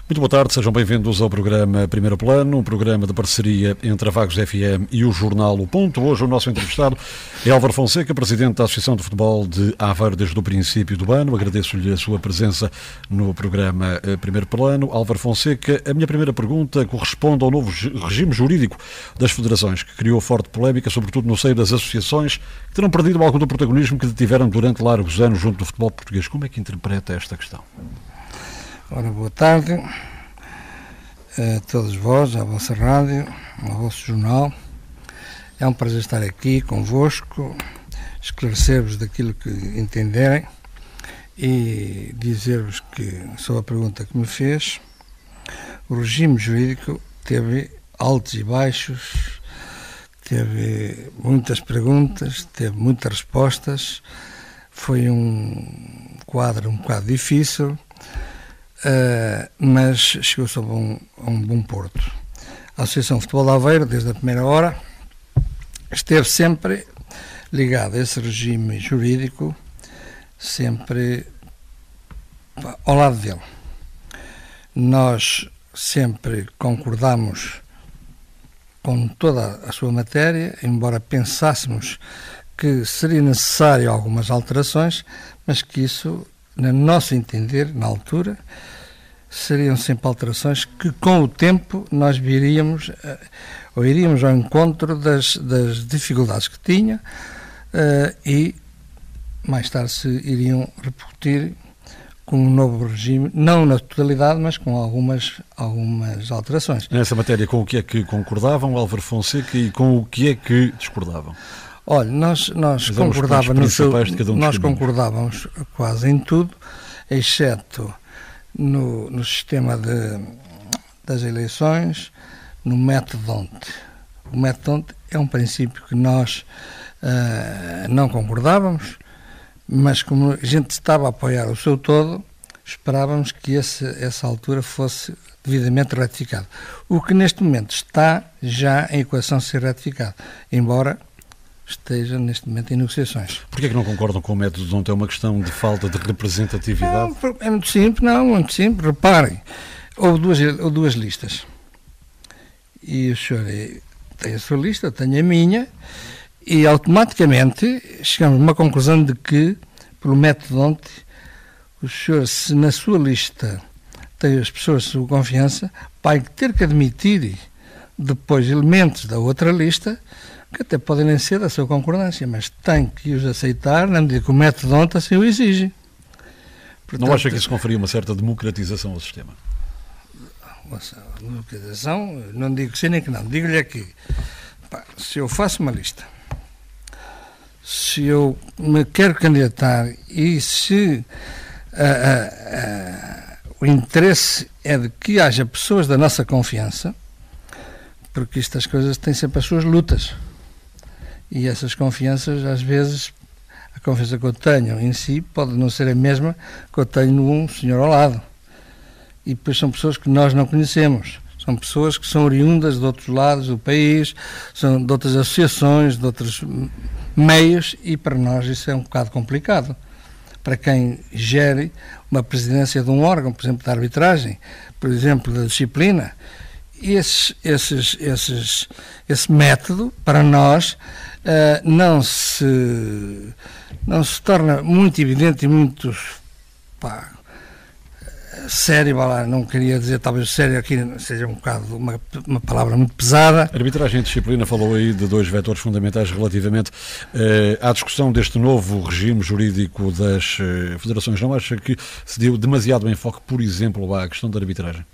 Muito boa tarde, sejam bem-vindos ao programa Primeiro Plano, um programa de parceria entre a Vagos FM e o jornal O Ponto. Hoje o nosso entrevistado é Álvaro Fonseca, presidente da Associação de Futebol de Aveiro desde o princípio do ano. Agradeço-lhe a sua presença no programa Primeiro Plano. Álvaro Fonseca, a minha primeira pergunta corresponde ao novo regime jurídico das federações, que criou forte polémica, sobretudo no seio das associações, que terão perdido algum do protagonismo que detiveram durante largos anos junto do futebol português. Como é que interpreta esta questão? Ora, boa tarde a todos vós, à vossa rádio, ao vosso jornal. É um prazer estar aqui convosco, esclarecer-vos daquilo que entenderem e dizer-vos que, sobre a pergunta que me fez, o regime jurídico teve altos e baixos, teve muitas perguntas, teve muitas respostas, foi um quadro um bocado difícil, mas chegou-se a um bom porto. A Associação de Futebol de Aveiro, desde a primeira hora, esteve sempre ligada a esse regime jurídico, sempre ao lado dele. Nós sempre concordamos com toda a sua matéria, embora pensássemos que seria necessário algumas alterações, mas que isso, no nosso entender, na altura, seriam sempre alterações que, com o tempo, nós iríamos ao encontro das dificuldades que tinha e, mais tarde, se iriam repercutir com um novo regime, não na totalidade, mas com algumas alterações. Nessa matéria, com o que é que concordavam, Álvaro Fonseca, e com o que é que discordavam? Olha, nós concordávamos quase em tudo, exceto no sistema das eleições, no método onde. O método onde é um princípio que nós não concordávamos, mas como a gente estava a apoiar o seu todo, esperávamos que essa altura fosse devidamente ratificado. O que neste momento está já em equação a ser ratificado, embora esteja neste momento em negociações. Porquê é que não concordam com o método de ontem? É uma questão de falta de representatividade? Não, é muito simples. Reparem, houve duas listas. E o senhor tem a sua lista, eu tenho a minha, e automaticamente chegamos a uma conclusão de que, pelo método de ontem, o senhor, se na sua lista tem as pessoas de sua confiança, vai ter que admitir depois elementos da outra lista que até podem nem ser da sua concordância, mas tem que os aceitar na medida que o método de ontem assim o exige. Portanto, não acha que isso conferia uma certa democratização ao sistema? Democratização, não digo que sim nem que não. Digo-lhe aqui, se eu faço uma lista, se eu me quero candidatar e se o interesse é de que haja pessoas da nossa confiança, porque estas coisas têm sempre as suas lutas. E essas confianças, às vezes, a confiança que eu tenho em si pode não ser a mesma que eu tenho num senhor ao lado. E depois são pessoas que nós não conhecemos. São pessoas que são oriundas de outros lados do país, são de outras associações, de outros meios, e para nós isso é um bocado complicado. Para quem gere uma presidência de um órgão, por exemplo, da arbitragem, por exemplo, da disciplina, esse método, para nós, não se torna muito evidente e muito sério. Não queria dizer, talvez sério aqui seja um bocado uma palavra muito pesada. A arbitragem e disciplina falou aí de dois vetores fundamentais relativamente à discussão deste novo regime jurídico das federações. Não acha que se deu demasiado enfoque, por exemplo, à questão da arbitragem?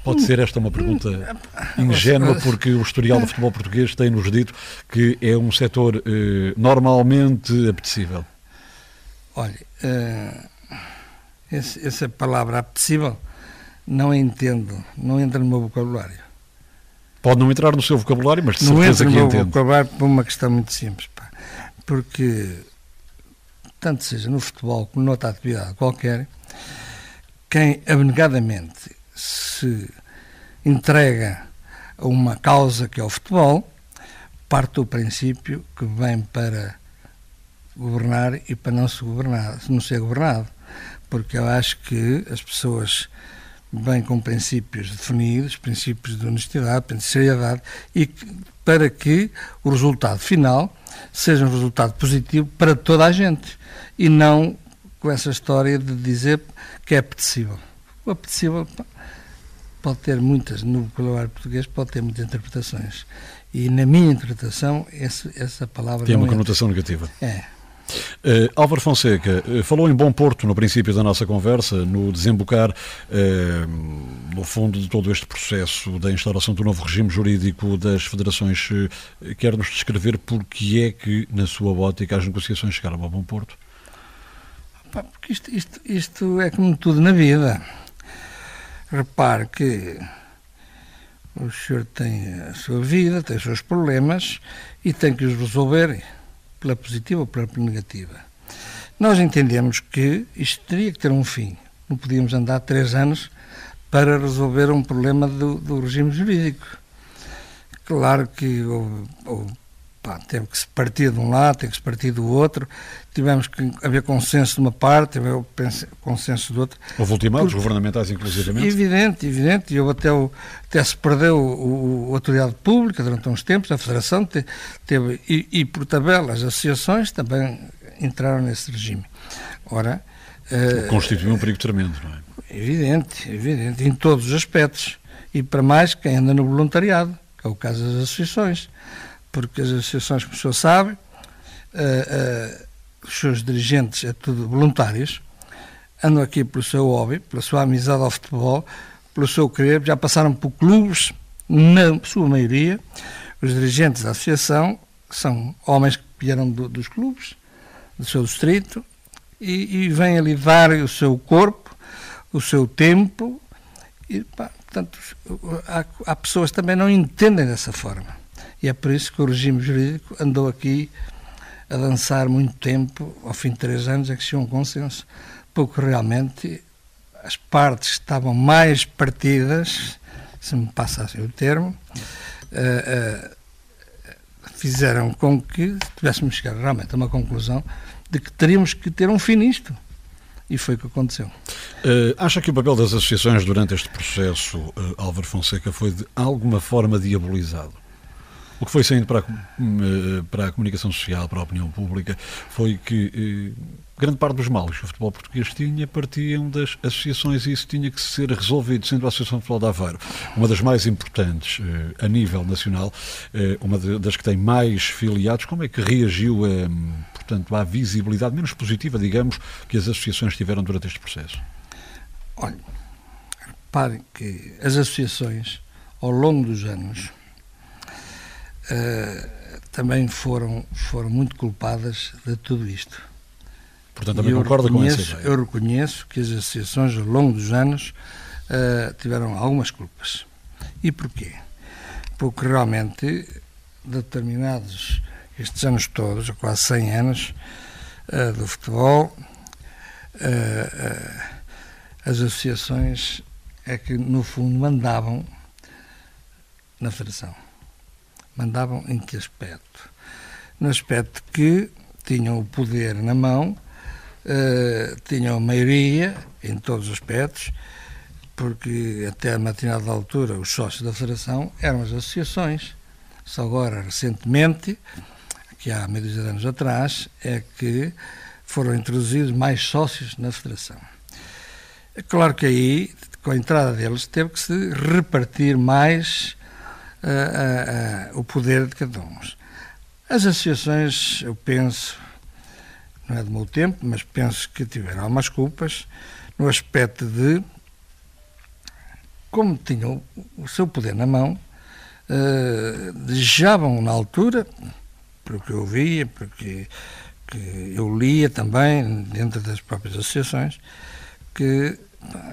Pode ser esta uma pergunta ingênua, porque o historial do futebol português tem-nos dito que é um setor normalmente apetecível. Olha, essa palavra apetecível não entendo, não entra no meu vocabulário. Pode não entrar no seu vocabulário, mas de certeza que entende. Não entra no meu vocabulário por uma questão muito simples, porque tanto seja no futebol como noutra atividade qualquer, quem abnegadamente se entrega a uma causa que é o futebol, parte do princípio que vem para governar e para não ser governado, porque eu acho que as pessoas bem com princípios definidos, princípios de honestidade, de seriedade, e para que o resultado final seja um resultado positivo para toda a gente, e não com essa história de dizer que é apetecível. O apetecível pode ter muitas, no vocabulário português, pode ter muitas interpretações. E na minha interpretação, essa palavra tem uma conotação negativa. É. Álvaro Fonseca falou em bom porto no princípio da nossa conversa, no desembocar no fundo de todo este processo da instauração do novo regime jurídico das federações. Quer-nos descrever porque é que, na sua ótica, as negociações chegaram a bom porto? Porque isto é como tudo na vida. Repare que o senhor tem a sua vida, tem os seus problemas e tem que os resolver pela positiva ou pela negativa. Nós entendemos que isto teria que ter um fim. Não podíamos andar 3 anos para resolver um problema do regime jurídico. Claro que teve que se partir de um lado, teve que se partir do outro, tivemos que haver consenso de uma parte, haver consenso do outro. Houve ultimados governamentais, inclusivamente? Evidente, e até se perdeu a autoridade pública durante uns tempos, a Federação teve, e por tabela as associações também entraram nesse regime. Ora, constituiu um perigo tremendo, não é? Evidente, em todos os aspectos, e para mais quem anda no voluntariado, que é o caso das associações. Porque as associações, como o senhor sabe, os seus dirigentes, é tudo voluntários, andam aqui pelo seu hobby, pela sua amizade ao futebol, pelo seu querer, já passaram por clubes, na sua maioria. Os dirigentes da associação são homens que vieram dos clubes, do seu distrito, e vêm ali dar o seu corpo, o seu tempo, e, portanto, há pessoas que também não entendem dessa forma. E é por isso que o regime jurídico andou aqui a dançar muito tempo. Ao fim de 3 anos é que chegou um consenso, porque realmente as partes que estavam mais partidas, se me passa assim o termo, fizeram com que tivéssemos chegado realmente a uma conclusão de que teríamos que ter um fim nisto. E foi o que aconteceu. Acha que o papel das associações durante este processo, Álvaro Fonseca, foi de alguma forma diabolizado? O que foi saindo para a comunicação social, para a opinião pública, foi que grande parte dos males que o futebol português tinha partiam das associações, e isso tinha que ser resolvido, sendo a Associação de Futebol de Aveiro uma das mais importantes a nível nacional, uma das que tem mais filiados. Como é que reagiu, portanto, à visibilidade menos positiva, digamos, que as associações tiveram durante este processo? Olha, reparem que as associações, ao longo dos anos, também foram muito culpadas de tudo isto. Portanto, também concorda com essa ideia? Eu reconheço que as associações, ao longo dos anos, tiveram algumas culpas. E porquê? Porque realmente, determinados, estes anos todos, quase 100 anos do futebol, as associações é que, no fundo, mandavam na Federação. Mandavam em que aspecto? No aspecto que tinham o poder na mão, tinham a maioria em todos os aspectos, porque até a determinada altura os sócios da Federação eram as associações. Só agora, recentemente, que há meio de anos atrás, é que foram introduzidos mais sócios na Federação. É claro que aí, com a entrada deles, teve que se repartir mais o poder de cada um. As associações, eu penso, não é do meu tempo, mas penso que tiveram algumas culpas no aspecto de, como tinham o seu poder na mão, desejavam na altura, pelo que eu via, porque eu lia também dentro das próprias associações, que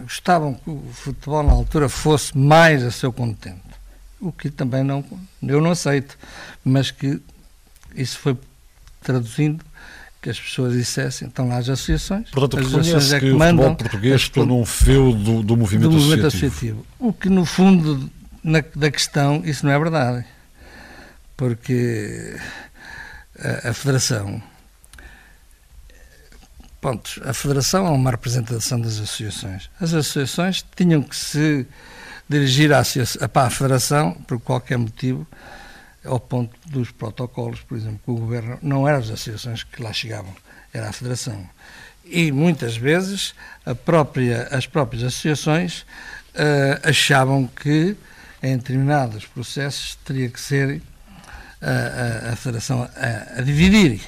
gostavam que o futebol na altura fosse mais a seu contento. O que também eu não aceito, mas que isso foi traduzindo que as pessoas dissessem, estão lá as associações. Portanto, as associações reconhece que o futebol português se tornou um feudo do movimento associativo. O que, no fundo, da questão, isso não é verdade. Porque a Federação, pontos. A Federação é uma representação das associações. As associações tinham que se dirigir para a Federação, por qualquer motivo, ao ponto dos protocolos, por exemplo, que o Governo não eram as associações que lá chegavam, era a Federação. E muitas vezes as próprias associações achavam que em determinados processos teria que ser a Federação a dividir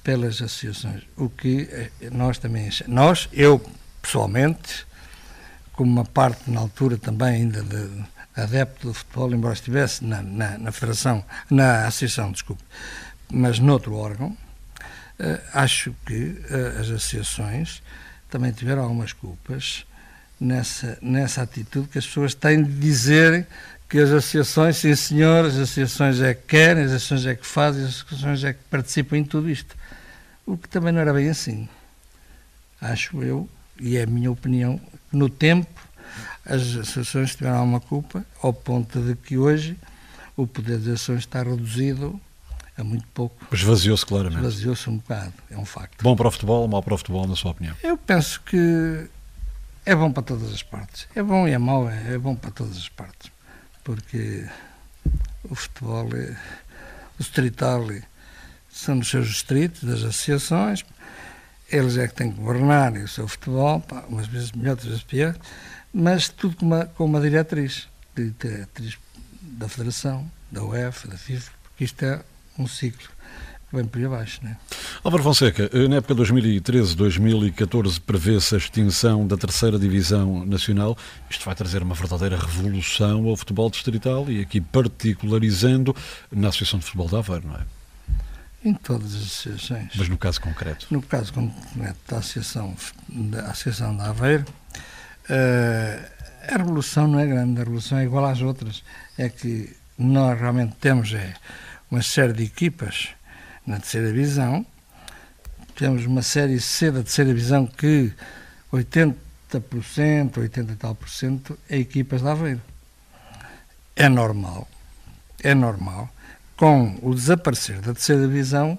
pelas associações, o que nós também achamos. Eu pessoalmente, como uma parte na altura também ainda de adepto do futebol, embora estivesse na Federação, na Associação, desculpe, mas noutro órgão, acho que as associações também tiveram algumas culpas nessa atitude que as pessoas têm de dizer que as associações, sim senhor, as associações é que querem, as associações é que fazem, as associações é que participam em tudo isto. O que também não era bem assim. Acho eu, e é a minha opinião, no tempo as associações tiveram alguma culpa, ao ponto de que hoje o poder das associações está reduzido a muito pouco. Esvaziou-se claramente. Esvaziou-se um bocado, é um facto. Bom para o futebol, mau para o futebol, na sua opinião? Eu penso que é bom para todas as partes. É bom e é mau, é bom para todas as partes. Porque o futebol, o distrital, são dos seus distritos, das associações, eles é que têm que governar o seu futebol, umas vezes melhor, outras vezes pior, mas tudo com uma diretriz da Federação, da UEFA, da FIFA, porque isto é um ciclo que vem por aí abaixo, não é? Álvaro Fonseca, na época de 2013-2014 prevê-se a extinção da terceira divisão nacional. Isto vai trazer uma verdadeira revolução ao futebol distrital e aqui particularizando na Associação de Futebol de Aveiro, não é? Em todas as associações. Mas no caso concreto? No caso concreto da Associação de Aveiro, a revolução não é grande, a revolução é igual às outras. É que nós realmente temos uma série de equipas na terceira divisão, temos uma série C da terceira divisão que 80%, 80 e tal por cento é equipas de Aveiro. É normal, com o desaparecer da terceira divisão,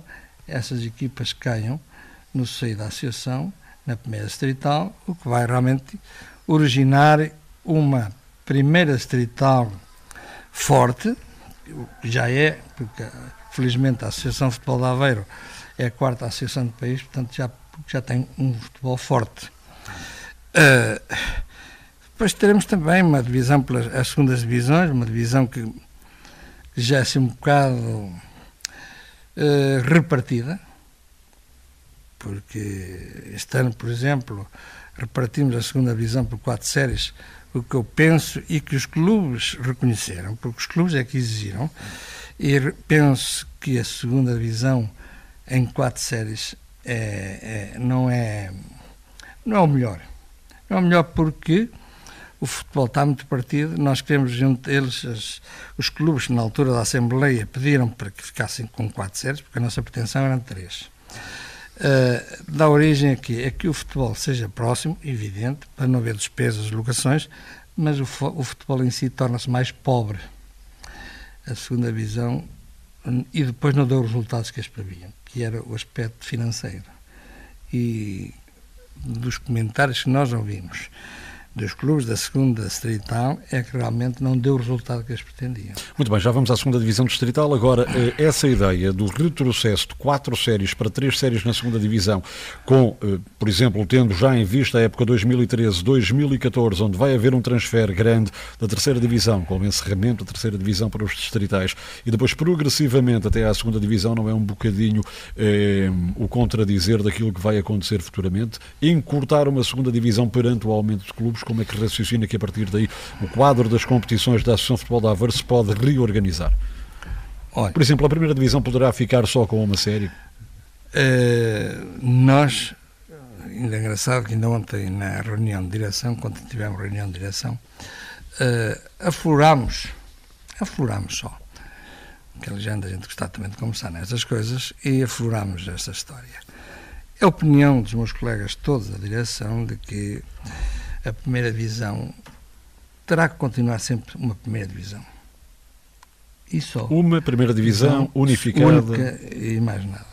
essas equipas caiam no seio da associação, na primeira distrital, o que vai realmente originar uma primeira distrital forte, que já é, porque felizmente a Associação de Futebol de Aveiro é a quarta associação do país, portanto já tem um futebol forte. Depois teremos também uma divisão pelas segundas divisões, uma divisão que já é assim um bocado repartida, porque este ano, por exemplo, repartimos a segunda divisão por 4 séries, o que eu penso e que os clubes reconheceram, porque os clubes é que exigiram, e penso que a segunda divisão em 4 séries não é o melhor. Não é o melhor porque o futebol está muito partido, nós queremos junto deles, os clubes na altura da Assembleia pediram para que ficassem com 4 séries, porque a nossa pretensão era 3. Dá origem a que o futebol seja próximo, evidente, para não haver despesas, locações, mas o futebol em si torna-se mais pobre. A segunda divisão, e depois não deu os resultados que eles previam, que era o aspecto financeiro. E dos comentários que nós ouvimos dos clubes da segunda distrital é que realmente não deu o resultado que eles pretendiam. Muito bem, já vamos à segunda divisão distrital. Agora, essa ideia do retrocesso de 4 séries para 3 séries na segunda divisão, com, por exemplo, tendo já em vista a época 2013-2014, onde vai haver um transfer grande da terceira divisão, com o encerramento da terceira divisão para os distritais, e depois progressivamente até à segunda divisão, não é um bocadinho o contradizer daquilo que vai acontecer futuramente? Encurtar uma segunda divisão perante o aumento de clubes, como é que raciocina que a partir daí o quadro das competições da Associação de Futebol de Aveiro se pode reorganizar? Olha, por exemplo, a primeira divisão poderá ficar só com uma série? Nós, ainda é engraçado que ainda ontem na reunião de direção, quando tivemos reunião de direção, aflorámos só, que a gente gostava também de conversar nessas coisas, e aflorámos esta história. É a opinião dos meus colegas todos da direção de que a primeira divisão terá que continuar sempre uma primeira divisão. E só. Uma primeira divisão unificada. Única e mais nada.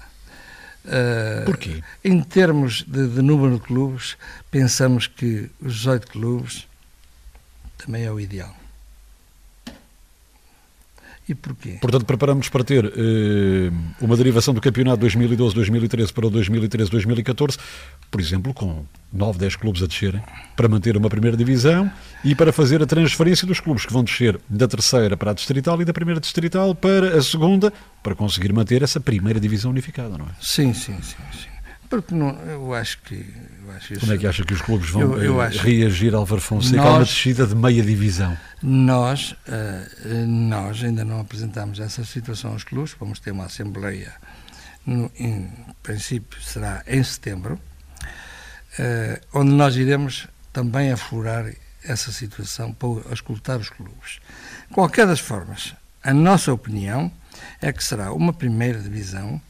Porquê? Em termos de número de clubes, pensamos que os 18 clubes também é o ideal. E porquê? Portanto, preparamos para ter uma derivação do campeonato 2012-2013 para o 2013-2014, por exemplo, com 9, 10 clubes a descerem, para manter uma primeira divisão e para fazer a transferência dos clubes que vão descer da terceira para a distrital e da primeira distrital para a segunda, para conseguir manter essa primeira divisão unificada, não é? Sim. Porque não, eu acho que... Como é que acha que os clubes vão reagir, Álvaro Fonseca, a uma descida de meia divisão? Nós ainda não apresentamos essa situação aos clubes, vamos ter uma assembleia, em princípio será em setembro, onde nós iremos também aflorar essa situação para escutar os clubes. Qualquer das formas, a nossa opinião é que será uma primeira divisão,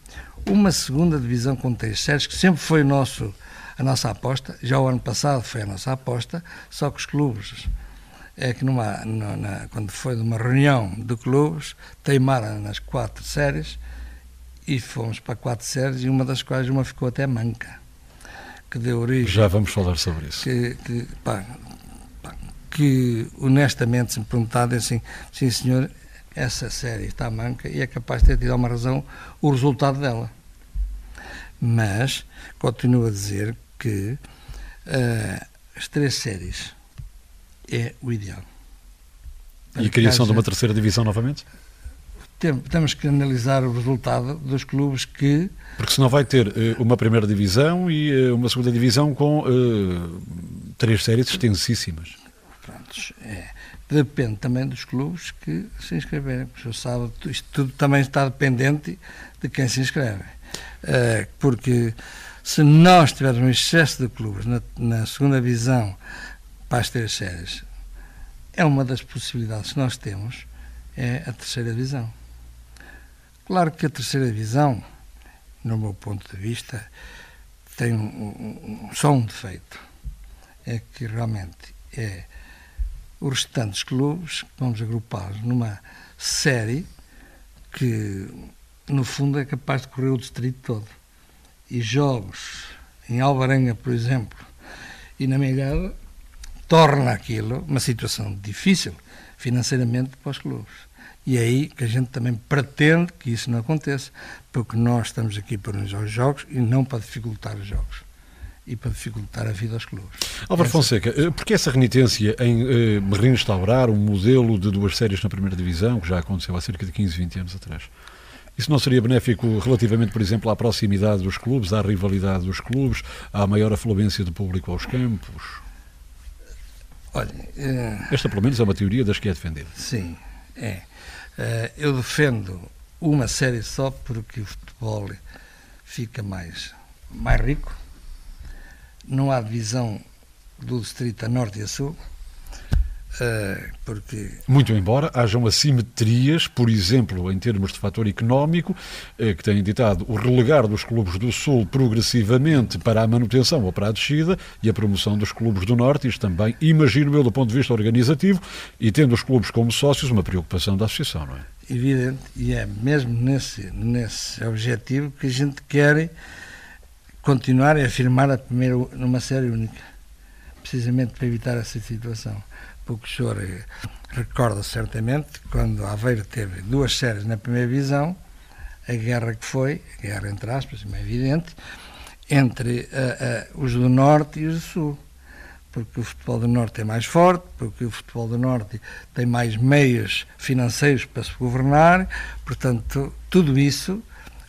uma segunda divisão com 3 séries, que sempre foi a nossa aposta. Já o ano passado foi a nossa aposta, só que os clubes, quando foi de uma reunião de clubes, teimaram nas 4 séries e fomos para 4 séries, e uma das quais ficou até manca, que deu origem... Já vamos falar sobre isso. Que honestamente, se me perguntarem assim, sim senhor, essa série está manca, e é capaz de ter tido uma razão o resultado dela. Mas continuo a dizer que as 3 séries é o ideal. E a criação de uma terceira divisão novamente? Temos que analisar o resultado dos clubes que... Porque senão vai ter uma primeira divisão e uma segunda divisão com 3 séries extensíssimas. Prontos, depende também dos clubes que se inscreverem. Porque sabe, isto tudo também está dependente de quem se inscreve. Porque se nós tivermos um excesso de clubes na segunda divisão para as 3 séries, é uma das possibilidades que nós temos, é a terceira divisão. Claro que a terceira divisão, no meu ponto de vista, tem só um defeito, é que realmente os restantes clubes, vamos agrupá-los numa série que, no fundo, é capaz de correr o distrito todo. E jogos em Alvarenga, por exemplo, e na Milhada, torna aquilo uma situação difícil financeiramente para os clubes. E é aí que a gente também pretende que isso não aconteça, porque nós estamos aqui para organizar os jogos e não para dificultar os jogos e para dificultar a vida aos clubes. Álvaro Fonseca, porque essa renitência em reinstaurar um modelo de 2 séries na primeira divisão, que já aconteceu há cerca de 15, 20 anos atrás? Isso não seria benéfico relativamente, por exemplo, à proximidade dos clubes, à rivalidade dos clubes, à maior afluência de público aos campos? Olha, esta, pelo menos, é uma teoria das que é defendida. Sim, é. Eu defendo uma série só porque o futebol fica mais rico. Não há divisão do distrito a norte e a sul. Porque... Muito embora hajam assimetrias, por exemplo, em termos de fator económico, que têm ditado o relegar dos clubes do Sul progressivamente para a manutenção ou para a descida e a promoção dos clubes do Norte. Isto também, imagino eu, do ponto de vista organizativo, e tendo os clubes como sócios, uma preocupação da associação, não é? Evidente, e é mesmo nesse objetivo que a gente quer continuar a afirmar a primeira numa série única, precisamente para evitar essa situação. Porque o senhor recorda certamente quando Aveiro teve 2 séries na primeira divisão, a guerra que foi, a guerra entre aspas, é evidente, entre os do Norte e os do Sul. Porque o futebol do Norte é mais forte, porque o futebol do Norte tem mais meios financeiros para se governar, portanto, tudo isso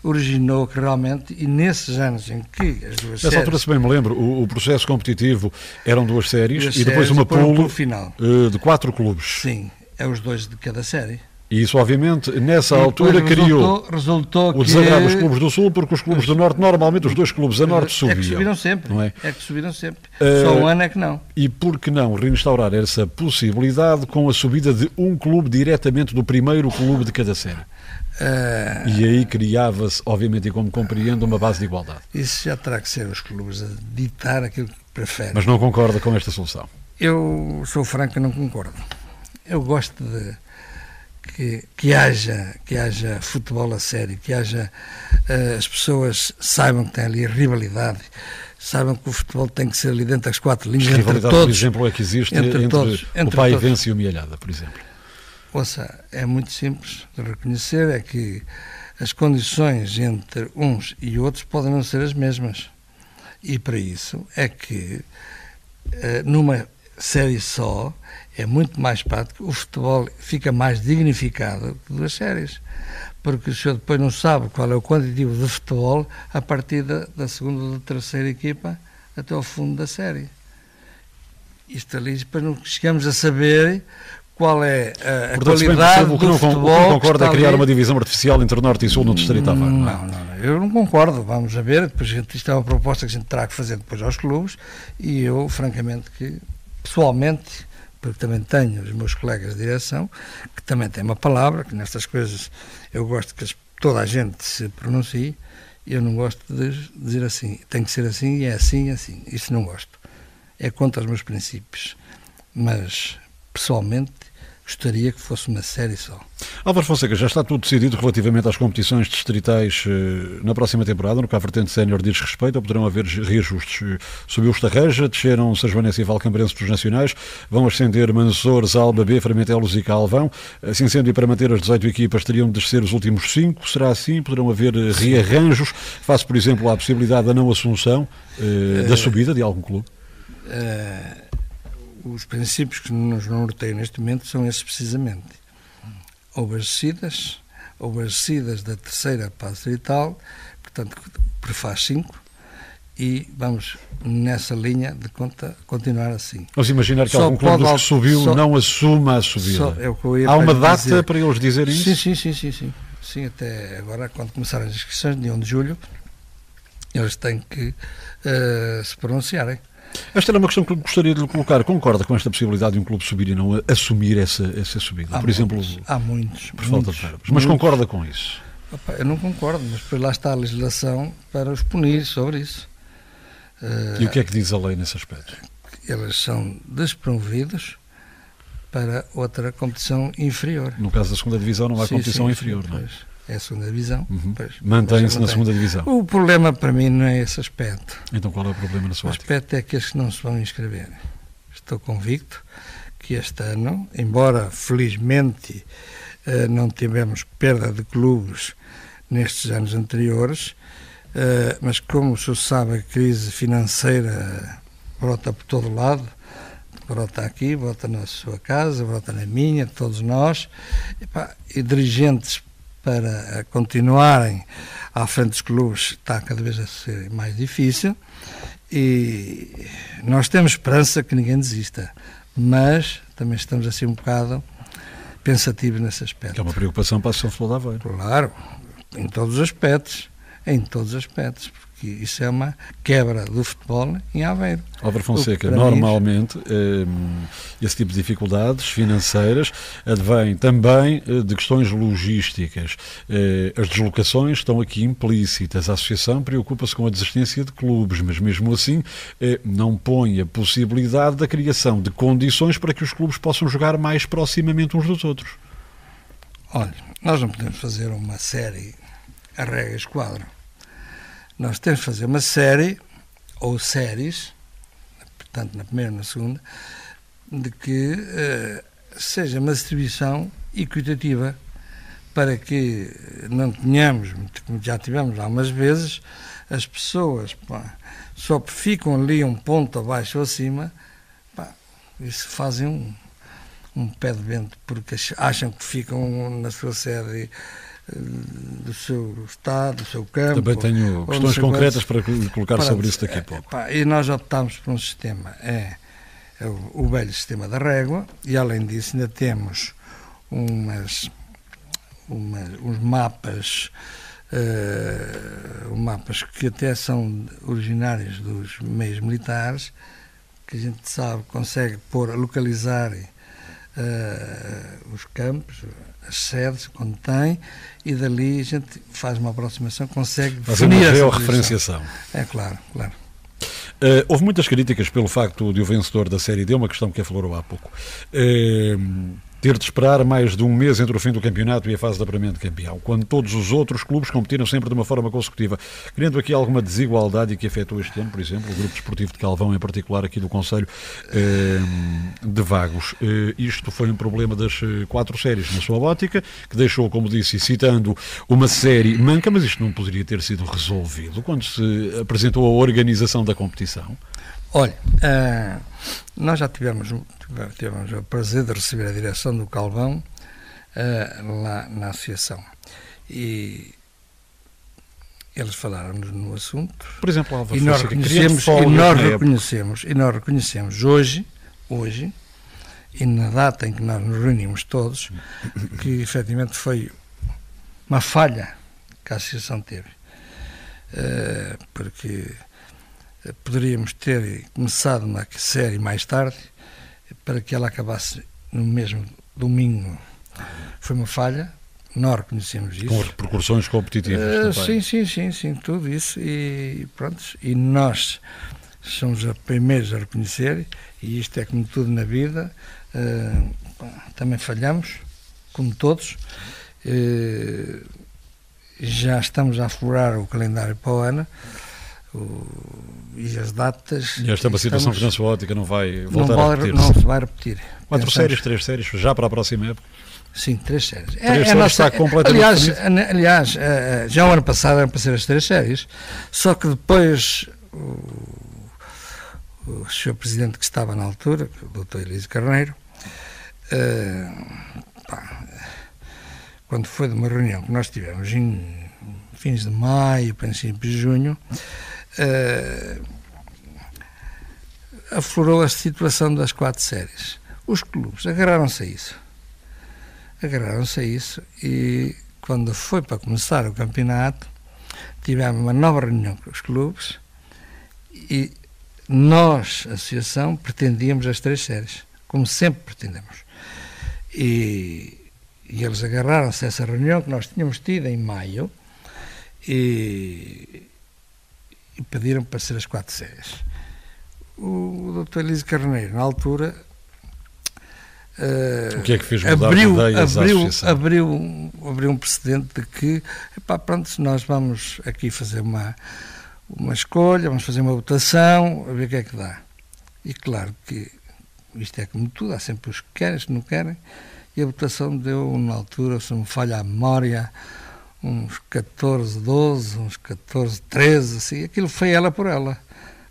originou que realmente, e nesses anos em que as 2 séries... Nessa altura, se bem me lembro, o processo competitivo eram 2 séries e depois uma pool final de 4 clubes. Sim, é os 2 de cada série. E isso, obviamente, nessa altura criou o desagrado dos clubes do Sul, porque os clubes do Norte, normalmente os 2 clubes a Norte subiam. É que subiram sempre, não é? É que subiram sempre. Só um ano é que não. E por que não reinstaurar essa possibilidade com a subida de um clube diretamente do primeiro clube de cada série? E aí criava-se, obviamente, e como compreendo, uma base de igualdade. Isso já terá que ser os clubes a ditar aquilo que preferem. Mas não concorda com esta solução? Eu sou franco e não concordo. Eu gosto de que haja futebol a sério, que haja as pessoas saibam que tem ali a rivalidade, saibam que o futebol tem que ser ali dentro das quatro linhas, entre todos. Por exemplo, é que existe entre o Paivense e o Mielhada, por exemplo. Ouça, é muito simples de reconhecer, é que as condições entre uns e outros podem não ser as mesmas. E para isso é que numa série só é muito mais prático, o futebol fica mais dignificado que duas séries, porque o senhor depois não sabe qual é o quantitativo de futebol a partir da segunda ou da terceira equipa até ao fundo da série. Isto ali, depois não chegamos a saber qual é a qualidade do futebol. Não concorda é criar uma divisão artificial entre o Norte e Sul no Distrito Aveiro? Não, eu não concordo. Vamos a ver, depois isto é uma proposta que a gente terá que fazer depois aos clubes, e eu, francamente, que pessoalmente, porque também tenho os meus colegas de direção, que também têm uma palavra, que nestas coisas eu gosto que toda a gente se pronuncie, e eu não gosto de dizer assim, tem que ser assim, e é assim, e assim. Isso não gosto. É contra os meus princípios. Mas, pessoalmente, gostaria que fosse uma série só. Álvaro Fonseca, já está tudo decidido relativamente às competições distritais na próxima temporada, no que a vertente sénior diz respeito, ou poderão haver reajustes? Subiu o Estarreja, desceram Sasvanense e Valcambrense dos Nacionais, vão ascender Mansores, Alba B, Fermentelos e Calvão. Assim sendo, e para manter as 18 equipas, teriam de descer os últimos 5. Será assim? Poderão haver rearranjos? Face, por exemplo, à possibilidade da não assunção da subida de algum clube? Os princípios que nos norteiam neste momento são esses precisamente. Houve as descidas da terceira para a distrital, portanto, prefaz 5, e vamos nessa linha de continuar assim. Vamos imaginar que algum clube dos que subiu não assuma a subida. Há uma data para eles dizerem isso? Sim, até agora, quando começarem as inscrições, dia 1 de julho, eles têm que se pronunciarem. Esta era uma questão que eu gostaria de lhe colocar. Concorda com esta possibilidade de um clube subir e não assumir essa subida? Há muitos. Por falta de verbas. Mas concorda com isso? Opa, eu não concordo, mas depois lá está a legislação para os punir sobre isso. E o que é que diz a lei nesse aspecto? Eles são despromovidos para outra competição inferior. No caso da segunda divisão não há competição inferior, não é? É a segunda divisão. Mantém-se na segunda divisão. O problema para mim não é esse aspecto. Então qual é o problema na sua ótica? O aspecto é que estes não se vão inscrever. Estou convicto que este ano, embora felizmente não tivemos perda de clubes nestes anos anteriores, mas como o senhor sabe, a crise financeira brota por todo lado, brota aqui, brota na sua casa, brota na minha, de todos nós, e dirigentes para continuarem à frente dos clubes está cada vez a ser mais difícil, e nós temos esperança que ninguém desista, mas também estamos assim um bocado pensativos nesse aspecto. É uma preocupação para a Associação Futebol de Aveiro. Claro, em todos os aspectos, porque isso é uma quebra do futebol em Aveiro. Álvaro Fonseca, normalmente esse tipo de dificuldades financeiras advém também de questões logísticas. As deslocações estão aqui implícitas. A Associação preocupa-se com a desistência de clubes, mas mesmo assim não põe a possibilidade da criação de condições para que os clubes possam jogar mais proximamente uns dos outros. Olha, nós não podemos fazer uma série a regra esquadra. Nós temos de fazer uma série, ou séries, portanto na primeira e na segunda, de que seja uma distribuição equitativa, para que não tenhamos, como já tivemos algumas vezes, as pessoas só ficam ali um ponto abaixo ou acima, isso fazem um pé de vento, porque acham que ficam na sua sede do seu estado, do seu campo. Também tenho questões concretas para colocar sobre isso daqui a pouco. E nós optámos por um sistema, o velho sistema da régua, e além disso ainda temos uns mapas, mapas que até são originários dos meios militares, que a gente sabe, consegue localizar os campos, as sedes, quando tem, e dali a gente faz uma aproximação, consegue definir essa georreferenciação. É claro. Houve muitas críticas pelo facto de o vencedor da Série D, uma questão que aflorou há pouco, ter de esperar mais de um mês entre o fim do campeonato e a fase de apuramento de campeão, quando todos os outros clubes competiram sempre de uma forma consecutiva, criando aqui alguma desigualdade que afetou este ano, por exemplo, o Grupo Desportivo de Calvão, em particular aqui do Concelho de Vagos. Isto foi um problema das 4 séries na sua ótica, que deixou, como disse, citando uma série manca, mas isto não poderia ter sido resolvido quando se apresentou a organização da competição? Olha, nós já tivemos o prazer de receber a direção do Calvão lá na associação e eles falaram-nos no assunto. Por exemplo, Álvaro, e nós reconhecemos hoje, e na data em que nós nos reunimos todos, que efetivamente foi uma falha que a associação teve, porque poderíamos ter começado uma série mais tarde para que ela acabasse no mesmo domingo. Foi uma falha, nós reconhecemos isso. Com repercussões competitivas também. Sim, tudo isso e pronto, e nós somos os primeiros a reconhecer, e isto é como tudo na vida, também falhamos, como todos. Já estamos a aflorar o calendário para o ano, e as datas... E esta situação que na sua ótica não vai voltar a repetir-se? Não se vai repetir. 4 séries, 3 séries, já para a próxima época? Sim, 3 séries. 3 séries está completamente aliás, já o ano passado eram para ser as 3 séries, só que depois o Sr. Presidente que estava na altura, o Dr. Elísio Carneiro, quando foi de uma reunião que nós tivemos em fins de maio, princípio de junho, aflorou a situação das 4 séries. Os clubes agarraram-se a isso e quando foi para começar o campeonato tivemos uma nova reunião com os clubes e nós, a associação, pretendíamos as 3 séries, como sempre pretendemos, e eles agarraram-se a essa reunião que nós tínhamos tido em maio e pediram para ser as 4 séries. O Dr. Elísio Carneiro, na altura, o que é que fez mudar de ideias à associação? Abriu um precedente de que, pronto, nós vamos aqui fazer uma escolha, vamos fazer uma votação, a ver o que é que dá. E claro que isto é como tudo, há sempre os que querem, os que não querem, e a votação deu, na altura, se não me falha a memória, uns 14-12, uns 14-13, assim, aquilo foi ela por ela,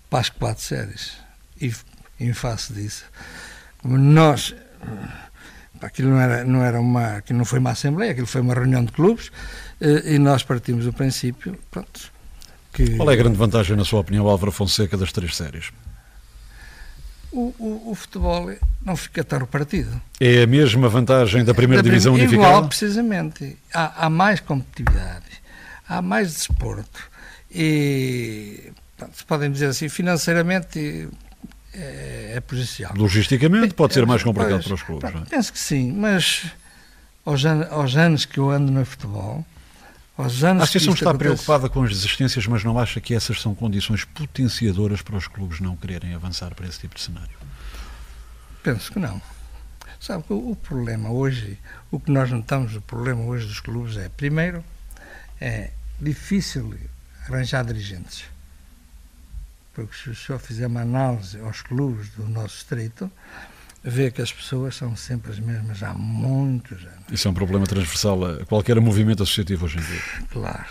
para as 4 séries. E em face disso, como nós, aquilo aquilo não foi uma assembleia, aquilo foi uma reunião de clubes, e nós partimos do princípio, pronto. Qual é a grande vantagem, na sua opinião, Álvaro Fonseca, das 3 séries? O futebol não fica tão repartido. É a mesma vantagem da primeira divisão unificada? Igual, precisamente. Há mais competitividade, há mais desporto e, se podem dizer assim, financeiramente é prejudicial. Logisticamente pode ser mais complicado para os clubes, não é? Penso que sim, mas aos anos que eu ando no futebol, a associação está preocupada com as desistências, mas não acha que essas são condições potenciadoras para os clubes não quererem avançar para esse tipo de cenário? Penso que não. Sabe que o problema hoje, o que nós notamos, o problema hoje dos clubes é, primeiro, é difícil arranjar dirigentes. Porque se o senhor fizer uma análise aos clubes do nosso distrito, vê que as pessoas são sempre as mesmas há muitos anos. Isso é um problema transversal a qualquer movimento associativo hoje em dia. Claro.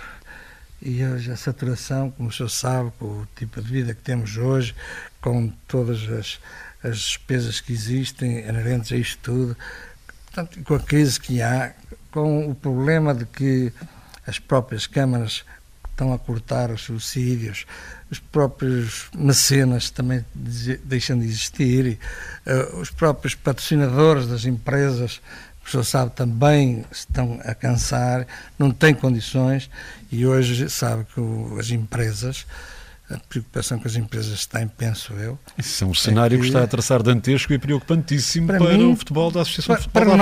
E hoje a saturação, como o senhor sabe, com o tipo de vida que temos hoje, com todas as despesas que existem inerentes a isto tudo, portanto, com a crise que há, com o problema de que as próprias câmaras estão a cortar os subsídios, os próprios mecenas também deixam de existir, os próprios patrocinadores das empresas, o senhor sabe, também estão a cansar, não têm condições, e hoje sabe que as empresas, a preocupação que as empresas têm, penso eu... Isso é um cenário que está a traçar dantesco e preocupantíssimo para o futebol da Associação de Futebol.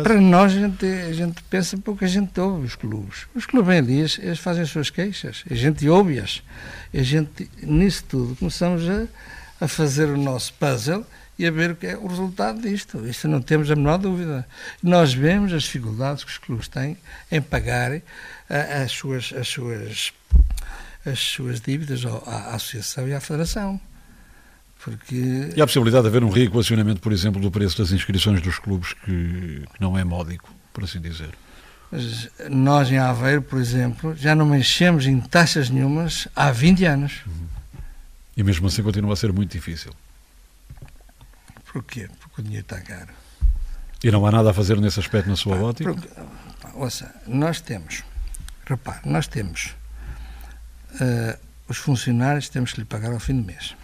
Para nós, a gente pensa porque a gente ouve os clubes. Os clubes, em dias, eles fazem as suas queixas, a gente ouve-as. A gente, nisso tudo, começamos a fazer o nosso puzzle e a ver o que é o resultado disto. Isto não temos a menor dúvida. Nós vemos as dificuldades que os clubes têm em pagar as suas dívidas à Associação e à Federação. Porque... E há a possibilidade de haver um reequacionamento, por exemplo, do preço das inscrições dos clubes, que não é módico, por assim dizer. Mas nós em Aveiro, por exemplo, já não mexemos em taxas nenhumas há 20 anos. E mesmo assim continua a ser muito difícil. Porquê? Porque o dinheiro está caro. E não há nada a fazer nesse aspecto na sua ótica? Ouça, nós temos os funcionários, temos que lhe pagar ao fim do mês.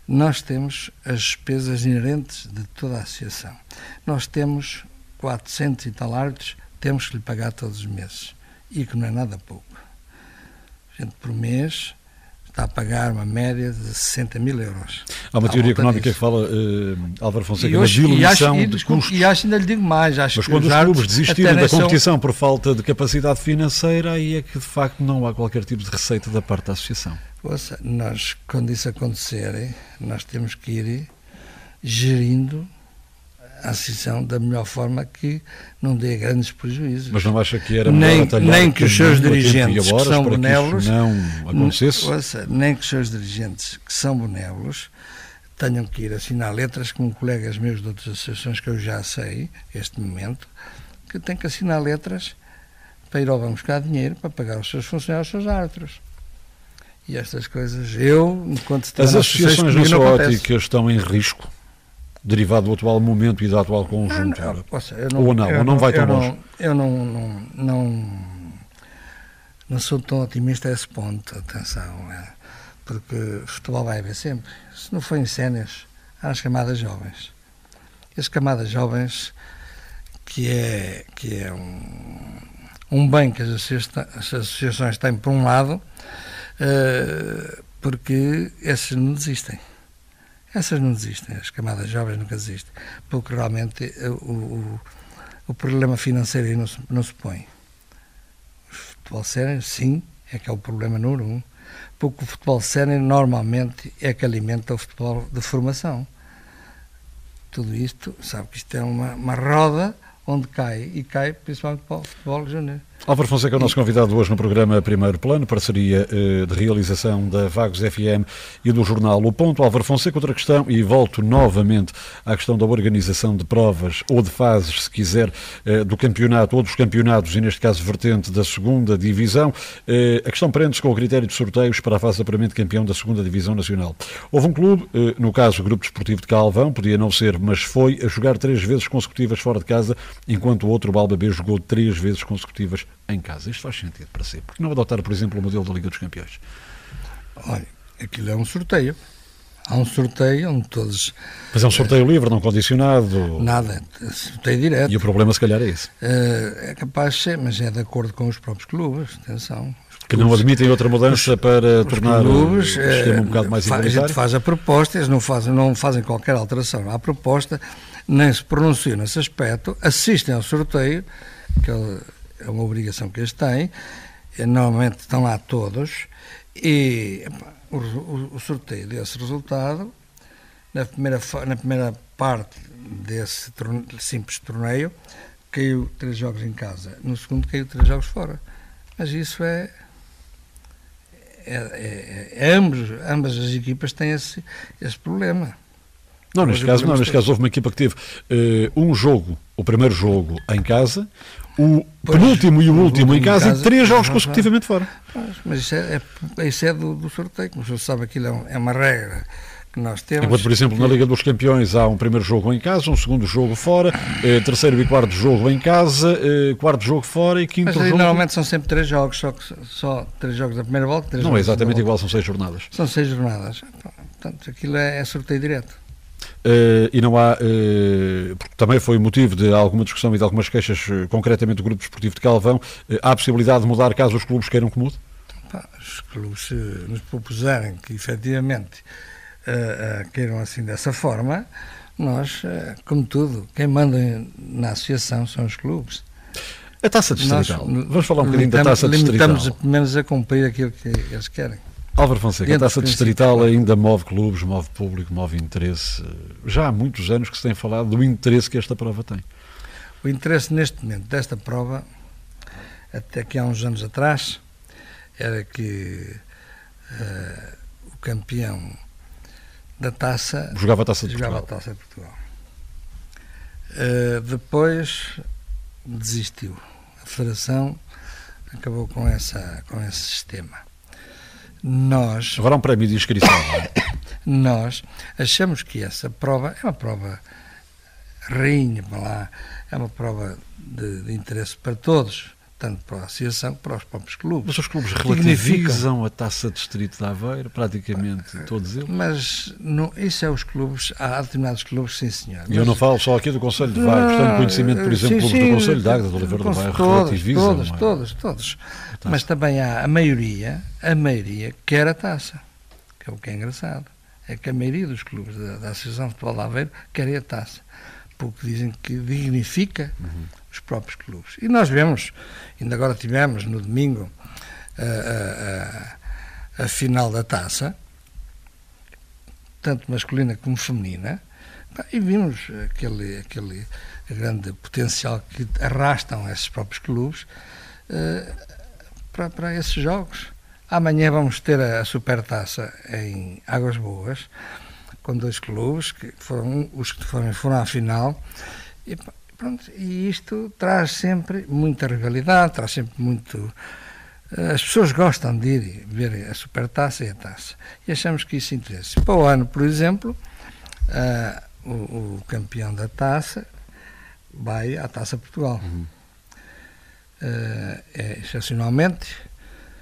Nós temos as despesas inerentes de toda a associação. Nós temos 400 e tal árbitros, temos que lhe pagar todos os meses. E que não é nada pouco. A gente, por mês, está a pagar uma média de 60 mil euros. Há uma teoria económica que fala, Álvaro Fonseca, da diluição de custos. E acho, ainda lhe digo mais, acho mas que quando os clubes desistirem da competição por falta de capacidade financeira, aí é que de facto não há qualquer tipo de receita da parte da associação. Ouça, nós, quando isso acontecer, nós temos que ir gerindo a associação da melhor forma que não dê grandes prejuízos. Mas não acha que era melhor nem que os seus dirigentes que são benévolos não acontecesse? Ouça, nem que os seus dirigentes que são benévolos tenham que ir assinar letras, como colegas meus de outras associações que eu já sei, este momento, que têm que assinar letras para ir ao banco buscar dinheiro para pagar os seus funcionários, os seus árbitros. E estas coisas, enquanto as associações na sua ótica estão em risco, derivado do atual momento e da atual conjuntura? Ou não vai tão longe? Eu não sou tão otimista a esse ponto, atenção, porque o futebol vai haver sempre. Se não for em séniores, há as camadas jovens. As camadas jovens, que é um bem que as associações têm por um lado, porque essas não desistem. As camadas jovens nunca desistem, porque realmente o problema financeiro aí não se põe. O futebol sénior, sim, é que é o problema número 1, porque o futebol sénior normalmente é que alimenta o futebol de formação. Tudo isto, sabe que isto é uma roda onde cai principalmente para o futebol júnior. Álvaro Fonseca é o nosso convidado hoje no programa Primeiro Plano, parceria de realização da Vagos FM e do jornal O Ponto. Álvaro Fonseca, outra questão, e volto novamente à questão da organização de provas ou de fases, se quiser, do campeonato ou dos campeonatos, e neste caso vertente da segunda divisão. A questão prende-se com o critério de sorteios para a fase de apuramento de campeão da segunda divisão nacional. Houve um clube, no caso o Grupo Desportivo de Calvão, podia não ser, mas foi a jogar 3 vezes consecutivas fora de casa, enquanto o outro, o Balba B, jogou 3 vezes consecutivas em casa. Isto faz sentido para si. Porque não adotar, por exemplo, o modelo da Liga dos Campeões? Olha, aquilo é um sorteio. Há um sorteio onde todos... Mas é um sorteio livre, não condicionado? Nada, sorteio direto. E o problema, se calhar, é esse? É capaz de ser, mas é de acordo com os próprios clubes, atenção. Que não admitem outra mudança para tornar o sistema um bocado mais igualitário? A gente faz a proposta, eles não fazem qualquer alteração à proposta, nem se pronunciam nesse aspecto, assistem ao sorteio, que é uma obrigação que eles têm, normalmente estão lá todos, e o sorteio desse resultado, na primeira parte desse simples torneio, caiu 3 jogos em casa, no segundo caiu 3 jogos fora. Mas isso ambas as equipas têm esse problema. Não, neste caso houve uma equipa que teve o primeiro jogo em casa, o penúltimo e o último em casa e 3 jogos consecutivamente fora. Mas isso é do sorteio, como você sabe, aquilo é uma regra que nós temos. Enquanto, por exemplo, na Liga dos Campeões há um primeiro jogo em casa, um segundo jogo fora, terceiro e quarto jogo em casa, quarto jogo fora e quinto jogo... Normalmente são sempre 3 jogos, só 3 jogos da primeira volta. Não é exatamente igual, são 6 jornadas. São 6 jornadas. Portanto, aquilo é sorteio direto. E não há, porque também foi motivo de alguma discussão e de algumas queixas, concretamente do Grupo Desportivo de Calvão, há a possibilidade de mudar caso os clubes queiram que mude? Os clubes, se nos propuserem que efetivamente queiram assim dessa forma, nós, como tudo, quem manda na associação são os clubes. A taça distrital. Vamos falar um bocadinho da taça distrital. Limitamos pelo menos a cumprir aquilo que eles querem. Álvaro Fonseca, a taça distrital ainda move clubes, move público, move interesse. Já há muitos anos que se tem falado do interesse que esta prova tem. O interesse neste momento desta prova, até que há uns anos atrás, era que o campeão da taça jogava a taça de Portugal. Depois desistiu. A Federação acabou com esse sistema. Agora há um prémio de inscrição. Nós achamos que essa prova é uma prova rainha, é uma prova de interesse para todos, tanto para a associação como para os próprios clubes. Mas os clubes relativizam a taça distrito de Aveiro, praticamente todos eles. Mas não, isso é os clubes, há determinados clubes, sim senhor. E eu não falo só aqui do Conselho de Vagos, tenho conhecimento, por exemplo, clubes do Conselho de Águeda, do Oliveira do Bairro, relativizam. Todos. Mas também há a maioria quer a taça, que é o que é engraçado. É que a maioria dos clubes da Associação de Futebol de Aveiro querem a taça, porque dizem que dignifica os próprios clubes. E nós vemos, ainda agora tivemos no domingo a final da taça, tanto masculina como feminina, e vimos aquele grande potencial que arrastam esses próprios clubes para esses jogos. Amanhã vamos ter a Supertaça em Águas Boas, com 2 clubes, que foram os que foram à final, e pronto, e isto traz sempre muita rivalidade, traz sempre muito... As pessoas gostam de ir ver a Supertaça e a taça, e achamos que isso interessa. Para o ano, por exemplo, o campeão da taça vai à Taça Portugal. Excepcionalmente...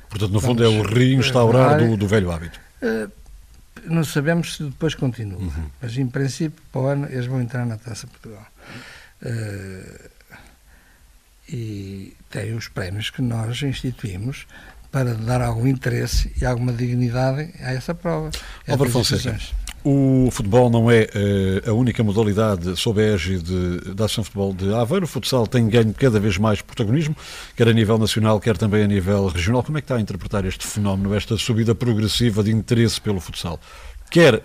Portanto, no fundo, é o reinstaurar do velho hábito. Não sabemos se depois continua, mas em princípio, para o ano, eles vão entrar na Taça Portugal. E tem os prémios que nós instituímos para dar algum interesse e alguma dignidade a essa prova. Álvaro Fonseca, o futebol não é a única modalidade sob a égide da Associação de Futebol de Aveiro. O futsal tem ganho cada vez mais protagonismo, quer a nível nacional, quer também a nível regional. Como é que está a interpretar este fenómeno, esta subida progressiva de interesse pelo futsal? Quer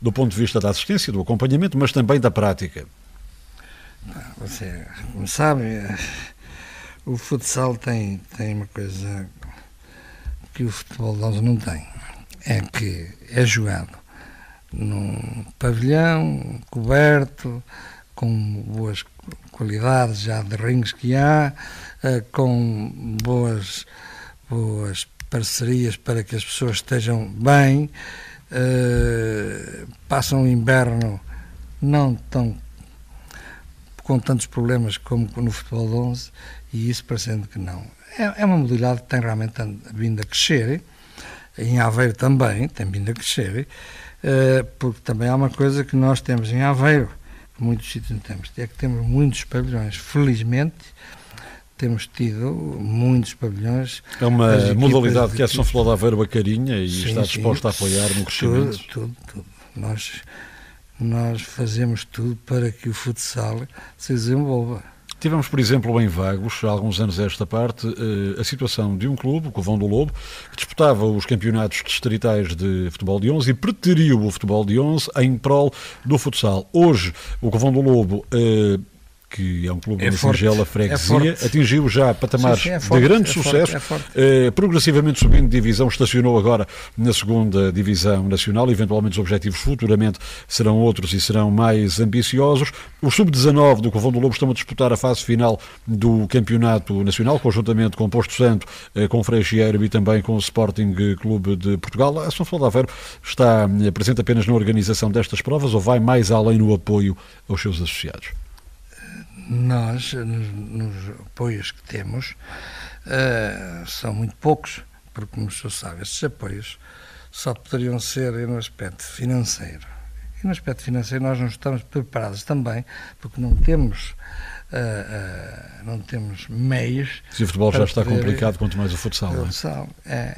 do ponto de vista da assistência, do acompanhamento, mas também da prática. Você, como sabe, o futsal tem uma coisa que o futebol de 11 não tem. É que é jogado num pavilhão coberto, com boas qualidades já de rings que há, com boas parcerias para que as pessoas estejam bem, passam o inverno não tão com tantos problemas como no futebol de 11, e isso parecendo que não. É uma modalidade que tem realmente vindo a crescer, em Aveiro também tem vindo a crescer, porque também há uma coisa que nós temos em Aveiro, que muitos sítios não temos, é que temos muitos pavilhões. Felizmente, temos tido muitos pavilhões. É uma modalidade que a Associação de Futebol de Aveiro acarinha e está disposta a apoiar no crescimento. Tudo. Nós fazemos tudo para que o futsal se desenvolva. Tivemos, por exemplo, em Vagos, há alguns anos a esta parte, a situação de um clube, o Covão do Lobo, que disputava os campeonatos distritais de futebol de 11 e preteriu o futebol de 11 em prol do futsal. Hoje, o Covão do Lobo, que é um clube de singela freguesia, atingiu já patamares de grande sucesso, progressivamente subindo de divisão, estacionou agora na segunda divisão nacional. Eventualmente os objetivos futuramente serão outros e serão mais ambiciosos. Os sub-19 do Covão do Lobo estão a disputar a fase final do campeonato nacional, conjuntamente com Posto Santo, com Freixeiro e também com o Sporting Clube de Portugal. A Associação de Futebol de Aveiro está presente apenas na organização destas provas ou vai mais além no apoio aos seus associados? Nós, nos apoios que temos, são muito poucos, porque, como o senhor sabe, esses apoios só poderiam ser no aspecto financeiro. E no aspecto financeiro nós não estamos preparados também, porque não temos meios. Se o futebol já está complicado, quanto mais o futsal, não é?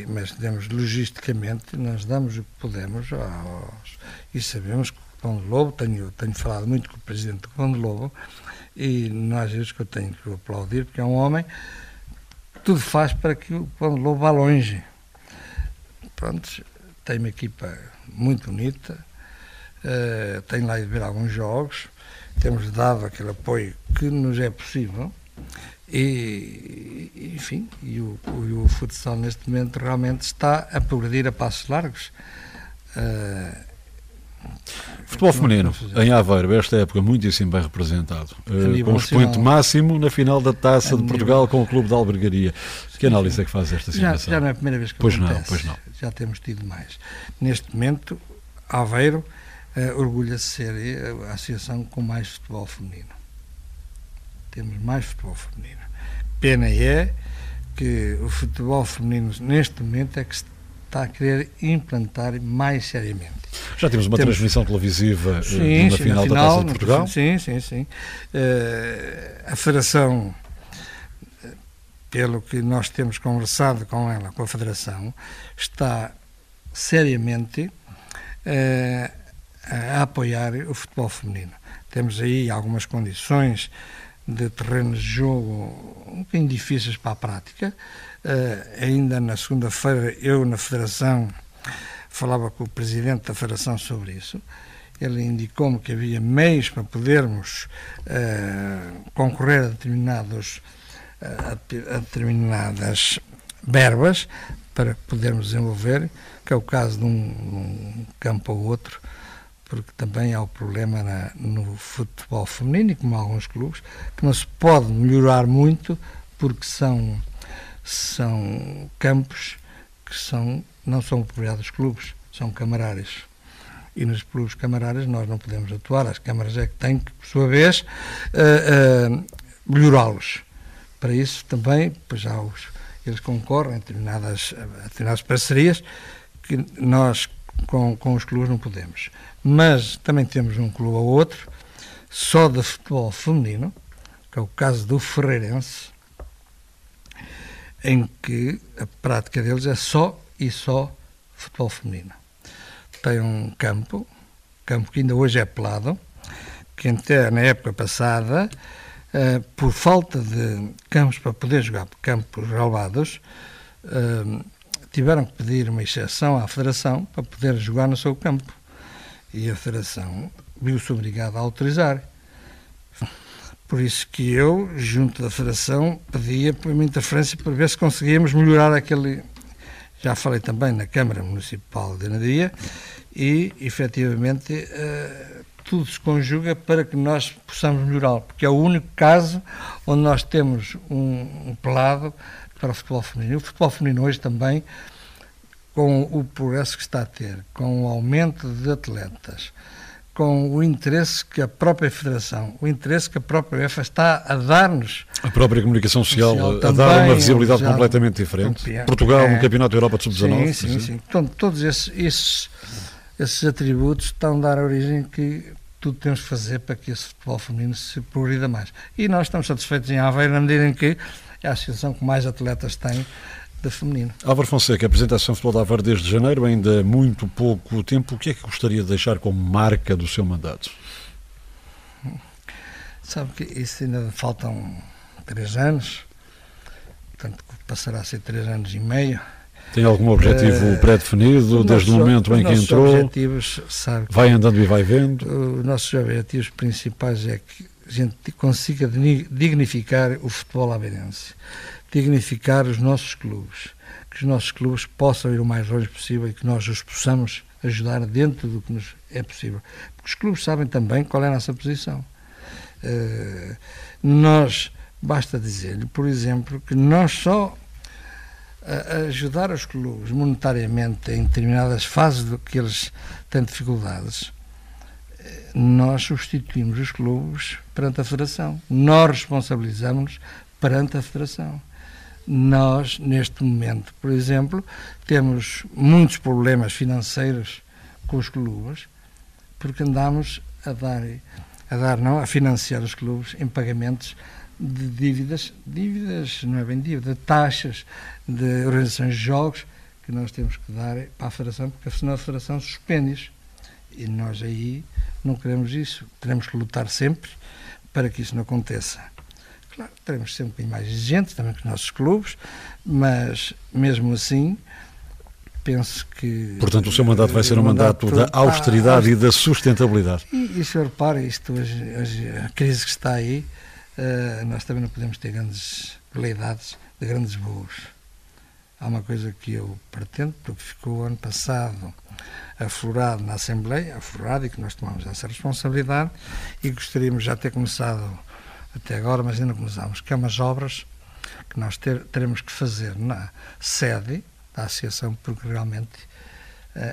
Mas logisticamente, nós damos o que podemos e sabemos que o Covão do Lobo, tenho falado muito com o presidente do Covão do Lobo, e nós vezes que eu tenho que aplaudir, porque é um homem que tudo faz para que o Covão do Lobo vá longe. pronto, tem uma equipa muito bonita, tem lá ido ver alguns jogos, temos dado aquele apoio que nos é possível e enfim, o futsal neste momento realmente está a progredir a passos largos. Futebol feminino em Aveiro, esta época muitíssimo bem representado, com o expoente máximo na final da Taça de Portugal com o Clube de Albergaria. Que análise é que faz esta situação? Já não é a primeira vez que acontece. Pois não. Já temos tido mais. Neste momento, Aveiro orgulha-se de ser a associação com mais futebol feminino. Temos mais futebol feminino. Pena é que o futebol feminino neste momento é que está a querer implantar mais seriamente. Já temos uma transmissão televisiva na final da Taça de Portugal? Sim. A Federação, pelo que nós temos conversado com ela, com a Federação, está seriamente a apoiar o futebol feminino. Temos aí algumas condições de terrenos de jogo um bocadinho difíceis para a prática. Ainda na segunda-feira, eu na Federação falava com o Presidente da Federação sobre isso. Ele indicou-me que havia meios para podermos concorrer a determinadas verbas para podermos desenvolver, que é o caso de um campo ou outro, porque também há o problema no futebol feminino, como há alguns clubes, que não se pode melhorar muito, porque são campos que não são propriedade dos clubes, são camarários. E nos clubes camarários nós não podemos atuar, as câmaras é que têm que, por sua vez, melhorá-los. Para isso também, pois eles concorrem a determinadas parcerias que nós com os clubes não podemos. Mas também temos um clube ou outro só de futebol feminino, que é o caso do Ferreirense, em que a prática deles é só futebol feminino. Tem um campo que ainda hoje é pelado, que até na época passada, por falta de campos para poder jogar, campos relevados, tiveram que pedir uma exceção à Federação para poder jogar no seu campo. E a Federação viu-se obrigada a autorizar. Por isso que eu, junto da Federação, pedia por uma interferência para ver se conseguíamos melhorar aquele... Já falei também na Câmara Municipal de Anadia e, efetivamente, tudo se conjuga para que nós possamos melhorá-lo, porque é o único caso onde nós temos um pelado para o futebol feminino. O futebol feminino hoje também, com o progresso que está a ter, com o aumento de atletas, com o interesse que a própria Federação, o interesse que a própria UEFA está a dar-nos. A própria comunicação social a dar uma visibilidade completamente diferente. Portugal, no Campeonato da Europa de Sub-19. Sim. Então, todos esses atributos estão a dar a origem que tudo temos que fazer para que esse futebol feminino se progrida mais. E nós estamos satisfeitos em Aveiro na medida em que é a associação que mais atletas tem de feminino. Álvaro Fonseca, apresentação de futebol de Aveiro desde janeiro, ainda muito pouco tempo. O que é que gostaria de deixar como marca do seu mandato? Sabe que isso ainda faltam 3 anos, portanto passará a ser 3 anos e meio. Tem algum objetivo pré-definido desde o momento em que entrou? Objetivos, sabe, vai andando e vai vendo? Os nossos objetivos principais é que a gente consiga dignificar o futebol aveirense, dignificar os nossos clubes, que os nossos clubes possam ir o mais longe possível e que nós os possamos ajudar dentro do que nos é possível. Porque os clubes sabem também qual é a nossa posição. Nós, basta dizer-lhe, por exemplo, que nós só ajudar os clubes monetariamente em determinadas fases do que eles têm dificuldades, nós substituímos os clubes perante a Federação. Nós responsabilizamos-nos perante a Federação. Nós, neste momento, por exemplo, temos muitos problemas financeiros com os clubes, porque andamos a financiar os clubes em pagamentos de dívidas, não é bem dívida, de taxas de organizações de jogos que nós temos que dar para a Federação, porque senão a Federação suspende-os. E nós aí não queremos isso. Teremos que lutar sempre para que isso não aconteça. Claro, teremos que ser um bocadinho mais exigentes também com os nossos clubes, mas mesmo assim penso que... Portanto, o seu mandato vai ser um mandato da austeridade e da sustentabilidade. E se eu reparo, isto hoje, a crise que está aí, nós também não podemos ter grandes veleidades de grandes voos. Há uma coisa que eu pretendo, porque ficou ano passado aflorado na Assembleia, aflorado, e que nós tomamos essa responsabilidade, e gostaríamos já ter começado até agora, mas ainda não começámos, que é umas obras que nós teremos que fazer na sede da Associação, porque realmente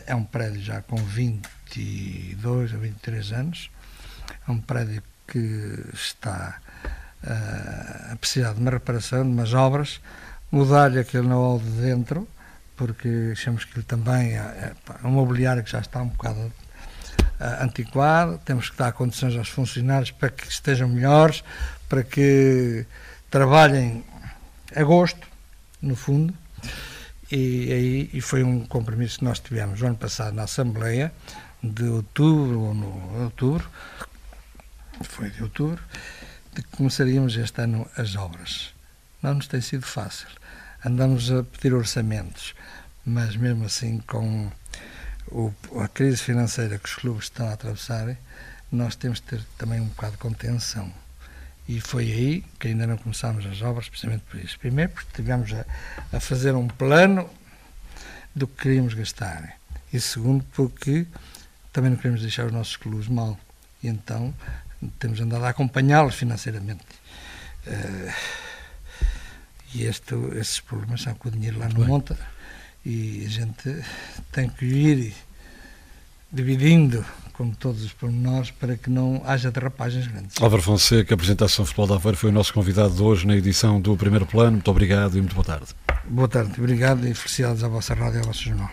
é um prédio já com 22 ou 23 anos, é um prédio que está a precisar de uma reparação, de umas obras, mudar-lhe aquele know-how de dentro, porque achamos que ele também é um mobiliário que já está um bocado antiquado, temos que dar condições aos funcionários para que estejam melhores, para que trabalhem a gosto, no fundo, e foi um compromisso que nós tivemos o ano passado na Assembleia, de outubro, foi de outubro, de que começaríamos este ano as obras. Não nos tem sido fácil. Andamos a pedir orçamentos, mas mesmo assim, com a crise financeira que os clubes estão a atravessar, nós temos de ter também um bocado de contenção. E foi aí que ainda não começámos as obras, precisamente por isso. Primeiro, porque tivemos a fazer um plano do que queríamos gastar. E segundo, porque também não queremos deixar os nossos clubes mal. E então temos andado a acompanhá-los financeiramente. E esses problemas são que o dinheiro lá não monta, e a gente tem que ir dividindo com todos os pormenores para que não haja derrapagens grandes. Álvaro Fonseca, a apresentação do Futebol de Aveiro, foi o nosso convidado de hoje na edição do Primeiro Plano. Muito obrigado e muito boa tarde. Boa tarde, obrigado e felicidades à vossa rádio e ao vosso jornal.